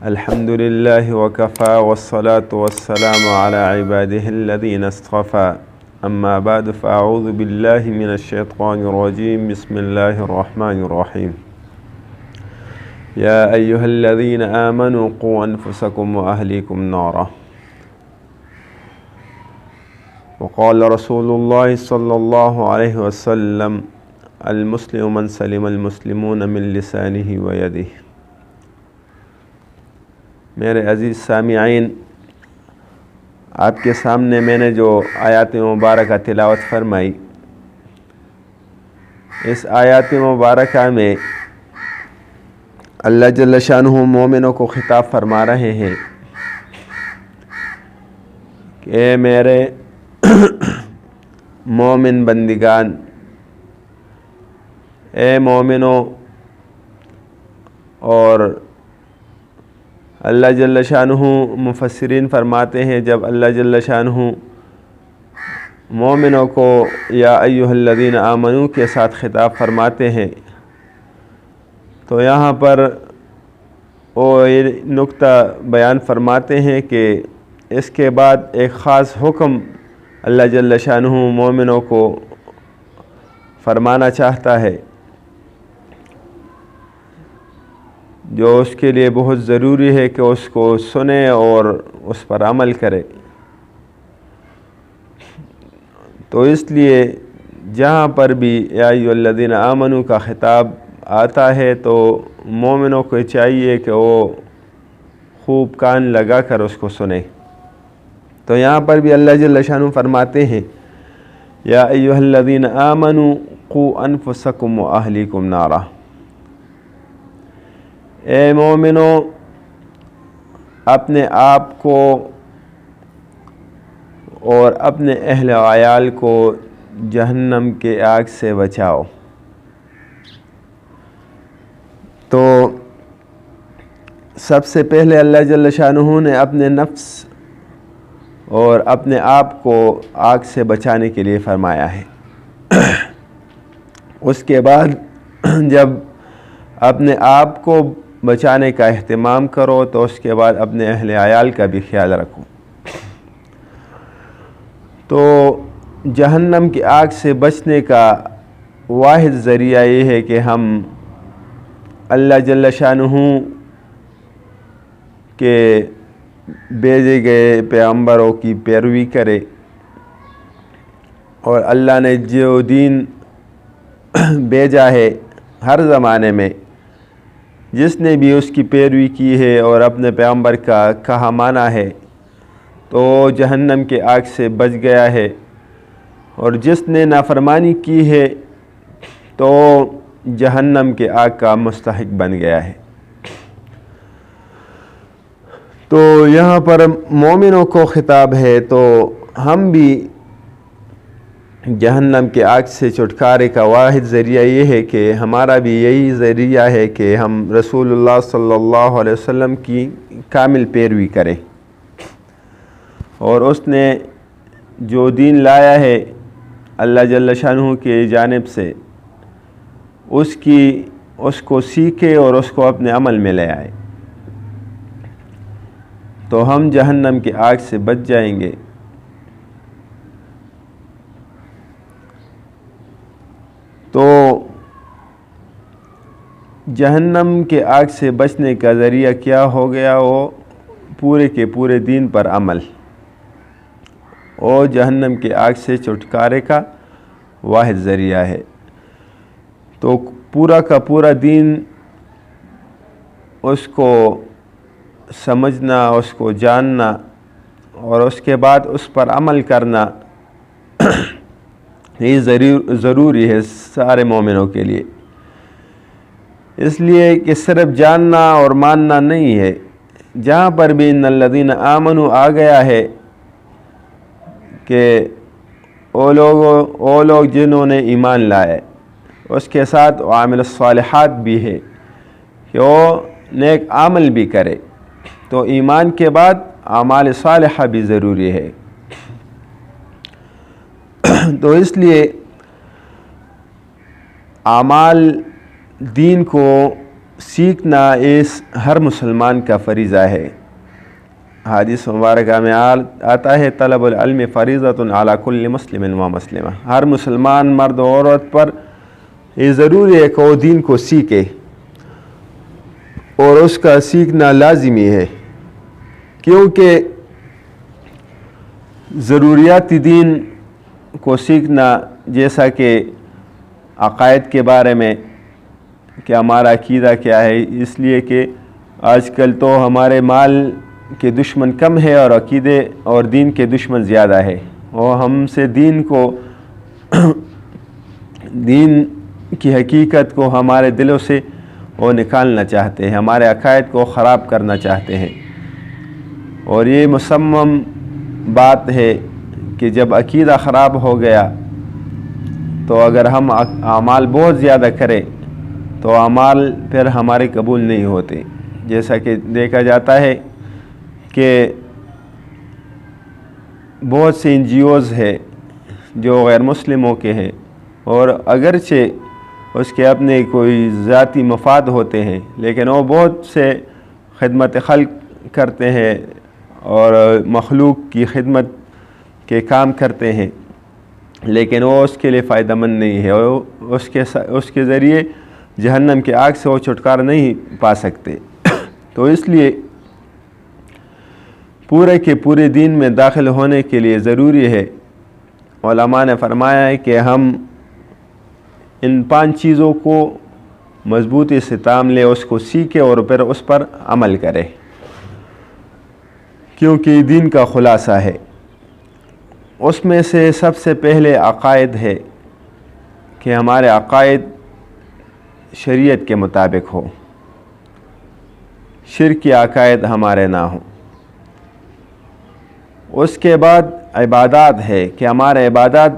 الحمد لله وكفى والصلاة والسلام على عباده الذين اصطفى أما بعد فأعوذ بالله من الشيطان الرجيم بسم الله الرحمن الرحيم يا أيها الذين آمنوا قوا أنفسكم وأهليكم نارا وقال رسول الله صلى الله عليه وسلم المسلم من سلم المسلمون من لسانه ويده۔ میرے عزیز سامعین، آپ کے سامنے میں نے جو آیات مبارکہ تلاوت فرمائی، اس آیات مبارکہ میں اللہ جل شانہ مومنوں کو خطاب فرما رہے ہیں کہ اے میرے مومن بندگان، اے مومنوں، اور اللہ جل شانہ مفسرین فرماتے ہیں جب اللہ جل شانہ مومنوں کو یا ایھا الذین آمنو کے ساتھ خطاب فرماتے ہیں تو یہاں پر وہ یہ نقطہ بیان فرماتے ہیں کہ اس کے بعد ایک خاص حکم اللہ جل شانہ مومنوں کو فرمانا چاہتا ہے جو اس کے لیے بہت ضروری ہے کہ اس کو سنے اور اس پر عمل کرے۔ تو اس لیے جہاں پر بھی یا ایھا الذین آمنو کا خطاب آتا ہے تو مومنوں کو چاہیے کہ وہ خوب کان لگا کر اس کو سنیں۔ تو یہاں پر بھی اللہ جل شانہ فرماتے ہیں یا ایھا الذین آمنو قوا انفسکم واہلیکم نارا، اے مومنوں، اپنے آپ کو اور اپنے اہل و عیال کو جہنم کے آگ سے بچاؤ۔ تو سب سے پہلے اللہ جل شانہ نے اپنے نفس اور اپنے آپ کو آگ سے بچانے کے لیے فرمایا ہے۔ اس کے بعد جب اپنے آپ کو بچانے کا اہتمام کرو تو اس کے بعد اپنے اہل عیال کا بھی خیال رکھو۔ تو جہنم کی آگ سے بچنے کا واحد ذریعہ یہ ہے کہ ہم اللہ جل شانہ کے بھیجے گئے پیغمبروں کی پیروی کرے، اور اللہ نے جو دین بھیجا ہے ہر زمانے میں جس نے بھی اس کی پیروی کی ہے اور اپنے پیغمبر کا کہا مانا ہے تو جہنم کے آگ سے بچ گیا ہے، اور جس نے نافرمانی کی ہے تو جہنم کے آگ کا مستحق بن گیا ہے۔ تو یہاں پر مومنوں کو خطاب ہے، تو ہم بھی جہنم کے آگ سے چھٹکارے کا واحد ذریعہ یہ ہے کہ ہمارا بھی یہی ذریعہ ہے کہ ہم رسول اللہ صلی اللہ علیہ وسلم کی کامل پیروی کریں، اور اس نے جو دین لایا ہے اللہ جل شانہ کی جانب سے اس کو سیکھے اور اس کو اپنے عمل میں لے آئے، تو ہم جہنم کی آگ سے بچ جائیں گے۔ تو جہنم کے آگ سے بچنے کا ذریعہ کیا ہو گیا؟ وہ پورے کے پورے دین پر عمل، اور جہنم کے آگ سے چھٹکارے کا واحد ذریعہ ہے۔ تو پورا کا پورا دین اس کو سمجھنا، اس کو جاننا، اور اس کے بعد اس پر عمل کرنا یہ ضروری ہے سارے مومنوں کے لیے۔ اس لیے کہ صرف جاننا اور ماننا نہیں ہے، جہاں پر بھی ان الذین آمنوا آ گیا ہے کہ وہ لوگ جنہوں نے ایمان لائے، اس کے ساتھ عامل الصالحات بھی ہے کہ وہ نیک عمل بھی کرے، تو ایمان کے بعد اعمال صالحہ بھی ضروری ہے۔ تو اس لیے اعمال دین کو سیکھنا اس ہر مسلمان کا فریضہ ہے۔ حدیث مبارکہ میں آتا ہے طلب العلم فریضۃ علی کل مسلم و مسلمہ، ہر مسلمان مرد و عورت پر یہ ضروری ہے کہ وہ دین کو سیکھے، اور اس کا سیکھنا لازمی ہے، کیونکہ ضروریات دین کو سیکھنا، جیسا کہ عقائد کے بارے میں کہ ہمارا عقیدہ کیا ہے، اس لیے کہ آج کل تو ہمارے مال کے دشمن کم ہے اور عقیدے اور دین کے دشمن زیادہ ہے، اور ہم سے دین کی حقیقت کو ہمارے دلوں سے وہ نکالنا چاہتے ہیں، ہمارے عقائد کو خراب کرنا چاہتے ہیں۔ اور یہ مصمم بات ہے کہ جب عقیدہ خراب ہو گیا تو اگر ہم اعمال بہت زیادہ کریں تو اعمال پھر ہمارے قبول نہیں ہوتے، جیسا کہ دیکھا جاتا ہے کہ بہت سے NGOs ہے جو غیر مسلموں کے ہیں، اور اگرچہ اس کے اپنے کوئی ذاتی مفاد ہوتے ہیں، لیکن وہ بہت سے خدمت خلق کرتے ہیں اور مخلوق کی خدمت کے کام کرتے ہیں، لیکن وہ اس کے لیے فائدہ مند نہیں ہے، اور اس کے ذریعے جہنم کی آگ سے وہ چھٹکارا نہیں پا سکتے۔ تو اس لیے پورے کے پورے دین میں داخل ہونے کے لیے ضروری ہے، علماء نے فرمایا ہے کہ ہم ان 5 چیزوں کو مضبوطی سے تام لیں، اس کو سیکھیں اور پھر اس پر عمل کریں، کیونکہ دین کا خلاصہ ہے۔ اس میں سے سب سے پہلے عقائد ہے کہ ہمارے عقائد شریعت کے مطابق ہو، شرک کے عقائد ہمارے نہ ہوں۔ اس کے بعد عبادات ہے کہ ہمارے عبادات،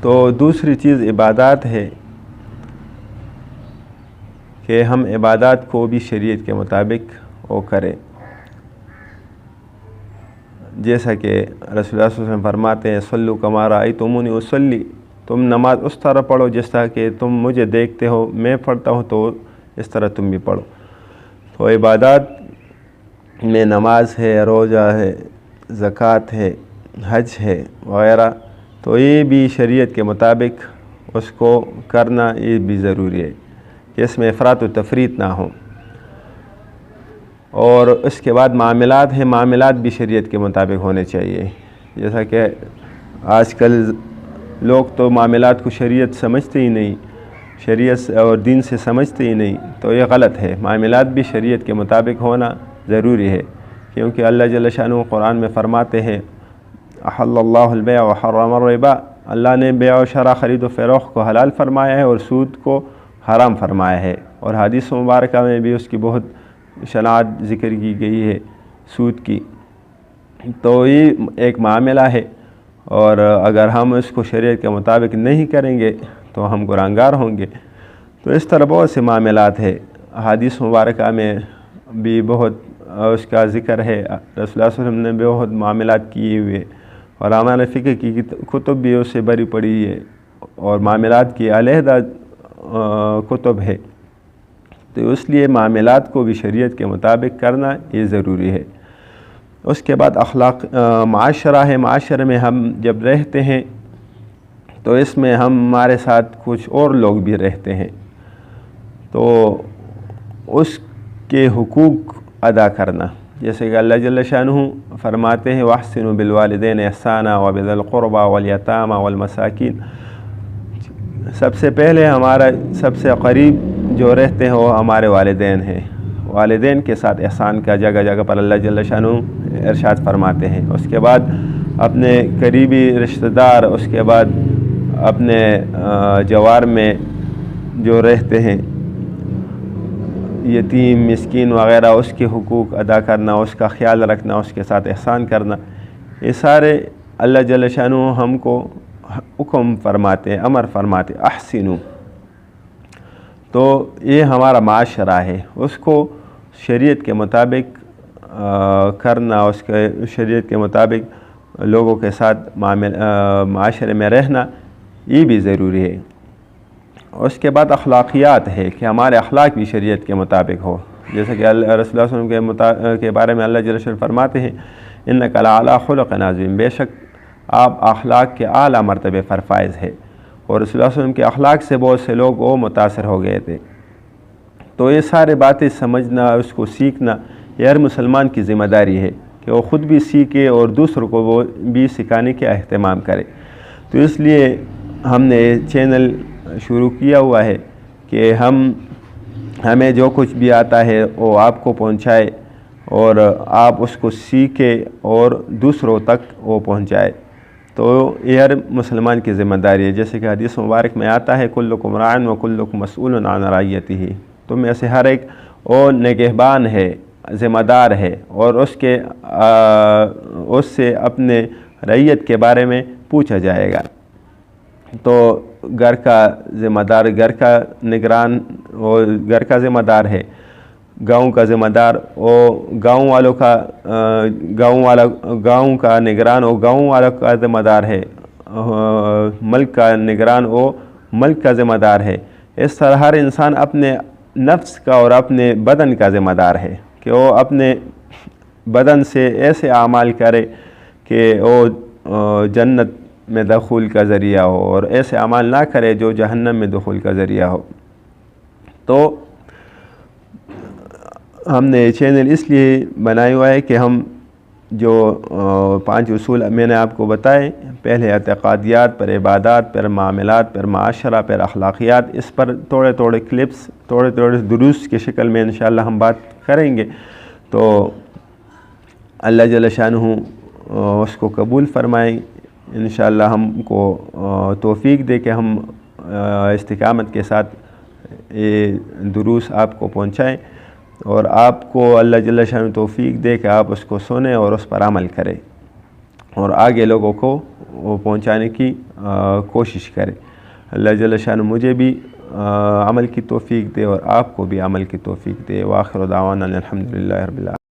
تو دوسری چیز عبادات ہے کہ ہم عبادات کو بھی شریعت کے مطابق وہ کریں، جیسا کہ رسول اللہ صلی اللہ علیہ وسلم فرماتے ہیں صلوا کما رأیتمونی اصلی، تم نماز اس طرح پڑھو جس طرح کہ تم مجھے دیکھتے ہو میں پڑھتا ہوں، تو اس طرح تم بھی پڑھو۔ تو عبادات میں نماز ہے، روزہ ہے، زکوٰۃ ہے، حج ہے وغیرہ، تو یہ بھی شریعت کے مطابق اس کو کرنا یہ بھی ضروری ہے کہ اس میں افراط و تفریط نہ ہو۔ اور اس کے بعد معاملات ہیں، معاملات بھی شریعت کے مطابق ہونے چاہیے، جیسا کہ آج کل لوگ تو معاملات کو شریعت سمجھتے ہی نہیں، شریعت اور دین سے سمجھتے ہی نہیں، تو یہ غلط ہے۔ معاملات بھی شریعت کے مطابق ہونا ضروری ہے، کیونکہ اللہ جل شانہ قرآن میں فرماتے ہیں احل اللہ البیع وحرم الربا، اللہ نے بیع و شرع، خرید و فروخت کو حلال فرمایا ہے اور سود کو حرام فرمایا ہے، اور حدیث مبارکہ میں بھی اس کی بہت شناعت ذکر کی گئی ہے سود کی۔ تو یہ ایک معاملہ ہے، اور اگر ہم اس کو شریعت کے مطابق نہیں کریں گے تو ہم گنہگار ہوں گے۔ تو اس طرح بہت سے معاملات ہے، حدیث مبارکہ میں بھی بہت اس کا ذکر ہے، رسول اللہ صلی اللہ علیہ وسلم نے بہت معاملات کیے ہوئے، اور ہمارے فقہ کی کتب بھی اس سے بری پڑی ہے، اور معاملات کی علیحدہ کتب ہے، تو اس لیے معاملات کو بھی شریعت کے مطابق کرنا یہ ضروری ہے۔ اس کے بعد اخلاق معاشرہ ہے، معاشرے میں ہم جب رہتے ہیں تو اس میں ہمارے ساتھ کچھ اور لوگ بھی رہتے ہیں، تو اس کے حقوق ادا کرنا، جیسے کہ اللہ جل شانہ فرماتے ہیں وَأَحْسِنُوا بِالْوَالِدَيْنِ إِحْسَانًا وَبِذِي الْقُرْبَى وَالْيَتَامَى وَالْمَسَاكِينِ۔ سب سے پہلے ہمارا سب سے قریب جو رہتے ہیں وہ ہمارے والدین ہیں، والدین کے ساتھ احسان کا جگہ جگہ پر اللہ جل شانہ ارشاد فرماتے ہیں۔ اس کے بعد اپنے قریبی رشتہ دار، اس کے بعد اپنے جوار میں جو رہتے ہیں یتیم، مسکین وغیرہ، اس کے حقوق ادا کرنا، اس کا خیال رکھنا، اس کے ساتھ احسان کرنا، یہ سارے اللہ جل شانہ ہم کو حکم فرماتے ہیں، امر فرماتے ہیں احسنوا۔ تو یہ ہمارا معاشرہ ہے، اس کو شریعت کے مطابق کرنا، اس کے شریعت کے مطابق لوگوں کے ساتھ معاشرے میں رہنا، یہ بھی ضروری ہے۔ اس کے بعد اخلاقیات ہے کہ ہمارے اخلاق بھی شریعت کے مطابق ہو، جیسے کہ رسول اللہ صلی اللہ علیہ وسلم کے بارے میں اللہ جل شانہ فرماتے ہیں انک لعلی خلق عظیم، بے شک آپ اخلاق کے اعلیٰ مرتبے پر فائز ہے، اور رسول اللہ صلی اللہ علیہ وسلم کے اخلاق سے بہت سے لوگ وہ متاثر ہو گئے تھے۔ تو یہ سارے باتیں سمجھنا، اس کو سیکھنا، یہ ہر مسلمان کی ذمہ داری ہے کہ وہ خود بھی سیکھے اور دوسروں کو وہ بھی سکھانے کا اہتمام کرے۔ تو اس لیے ہم نے چینل شروع کیا ہوا ہے کہ ہمیں جو کچھ بھی آتا ہے وہ آپ کو پہنچائے اور آپ اس کو سیکھے اور دوسروں تک وہ پہنچائے۔ تو یہ ہر مسلمان کی ذمہ داری ہے، جیسے کہ حدیث مبارک میں آتا ہے کلکم راعٍ وکلکم مسئول عن رعیتہ، تم میں سے ہر ایک وہ نگہبان ہے، ذمہ دار ہے، اور اس سے اپنے رعیت کے بارے میں پوچھا جائے گا۔ تو گھر کا ذمہ دار گھر کا نگران وہ گھر کا ذمہ دار ہے، گاؤں کا ذمہ دار وہ گاؤں والوں کا گاؤں کا نگران وہ گاؤں والوں کا ذمہ دار ہے، ملک کا نگران وہ ملک کا ذمہ دار ہے۔ اس طرح ہر انسان اپنے نفس کا اور اپنے بدن کا ذمہ دار ہے کہ وہ اپنے بدن سے ایسے اعمال کرے کہ وہ جنت میں دخول کا ذریعہ ہو، اور ایسے اعمال نہ کرے جو جہنم میں دخول کا ذریعہ ہو۔ تو ہم نے چینل اس لیے بنایا ہوا ہے کہ ہم جو 5 اصول میں نے آپ کو بتائے، پہلے اعتقادیات، پر عبادات، پھر معاملات، پھر معاشرہ، پھر اخلاقیات، اس پر تھوڑے کلپس تھوڑے دروس کی شکل میں انشاءاللہ ہم بات کریں گے۔ تو اللہ جل شانہ اس کو قبول فرمائیں، انشاءاللہ ہم کو توفیق دے کہ ہم استقامت کے ساتھ یہ دروس آپ کو پہنچائیں، اور آپ کو اللہ جل شانہ توفیق دے کہ آپ اس کو سنیں اور اس پر عمل کریں اور آگے لوگوں کو وہ پہنچانے کی کوشش کریں۔ اللہ جل شانہ مجھے بھی عمل کی توفیق دے اور آپ کو بھی عمل کی توفیق دے۔ وآخر دعوانا الحمدللہ رب العالمین۔